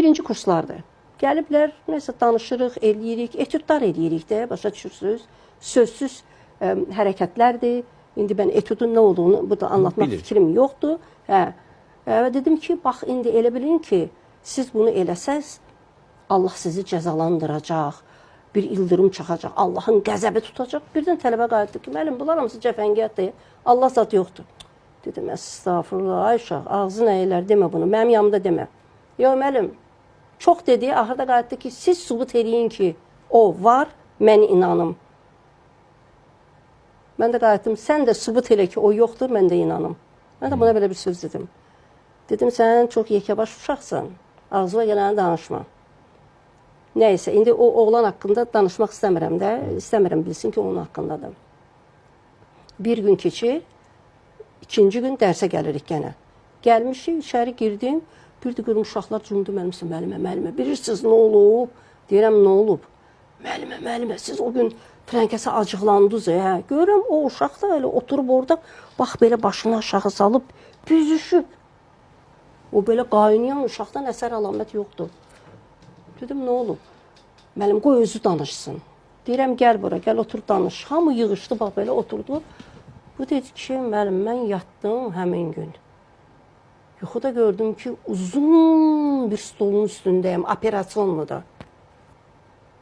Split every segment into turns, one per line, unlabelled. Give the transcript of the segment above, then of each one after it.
birinci kurslardır. Gəliblər, nəsə danışırıq, eləyirik, etüdlər eləyirik də, başa düşürsünüz. Sözsüz hərəkətlərdir. İndi mən etüdün nə olduğunu burada anlatmaq fikrim yoxdur. Və dedim ki, bax, indi elə bilin ki, siz bunu eləsəz, Allah sizi cəzalandıracaq, bir ildırım çaxacaq, Allahın qəzəbi tutacaq. Birdən tələbə qayıtdı ki, müəllim, bunlar hamısı cəfəngiyatdır, Allah zat yoxdur. Dedim, əstağfurullah, ay uşaq, ağzın əyilər, demə bunu, mənim yanımda demə. Yox, müəllim, çox dedi, axırda qayıtdı ki, siz sübut eləyin ki, o var, mən inanım. Mən də qayıtdım, sən də sübut elə ki, o yoxdur, mən də inanım. Mən də buna belə bir söz dedim. Dedim, sən çox yekəbaş uşaqsan, ağzına gələni danışma. Nəysə, indi o oğlan haqqında danışmaq istəmirəm də, istəmirəm bilsin ki, onun haqqındadır. Bir gün keçir, ikinci gün dərsə gəlirik gənə. Gəlmişik, içəri girdim, bir də görüm uşaqlar cümdü mənimsə, müəllimə, bilirsiniz nə olub? Deyirəm, nə olub? Müəllimə, siz o gün filankəsə acıqlandınız, görürəm, o uşaq da elə oturub orada, bax, belə başını aşağı salıb, büzüşüb. O belə qaynayan uşaqdan əsər əlamət yoxdur. Dedim, nə olub? Müəllim, qoy özü danışsın. Deyirəm, gəl bura, gəl otur danış. Hamı yığışdı, bax, belə oturdu. Bu dedi ki, müəllim, mən yatdım həmin gün. Yuxuda gördüm ki, uzun bir stolun üstündəyim, operasyonluda.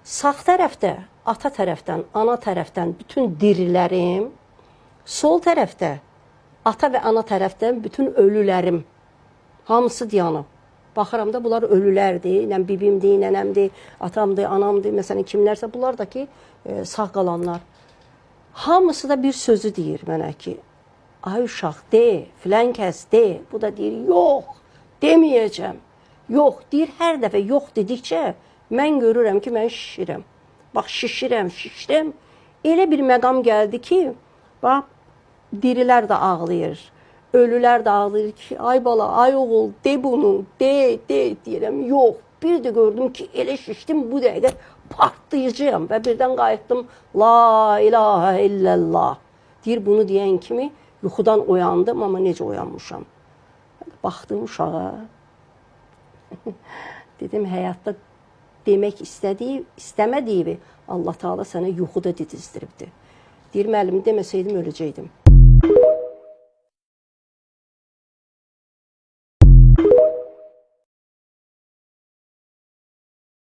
Sağ tərəfdə, ata tərəfdən, ana tərəfdən bütün dirilərim, sol tərəfdə, ata və ana tərəfdən bütün ölülərim, hamısı dayanıb. Baxıram da, bunlar ölülərdir, bibimdir, nənəmdir, atamdır, anamdır, məsələn, kimlərsə, bunlar da ki, sağ qalanlar. Hamısı da bir sözü deyir mənə ki, ay uşaq, de, filan kəs, de. Bu da deyir, yox, deməyəcəm. Yox, deyir, hər dəfə yox dedikcə, mən görürəm ki, mən şişirəm. Bax, şişirəm. Elə bir məqam gəldi ki, bax, dirilər də ağlayır. Ölülər də ağlayır ki, ay bala, ay oğul, de bunu, de, deyirəm, yox. Bir də gördüm ki, elə şişdim, bu dəqiqə partlayacağım və birdən qayıtdım, la ilahə illallah. Deyir, bunu deyən kimi yuxudan oyandım, amma necə oyanmışam. Baxdım uşağa, dedim, həyatda demək istəmədiyi Allah Teala sənə yuxuda didizdiribdir. Deyir, müəllim, deməsəydim, öləcəkdim.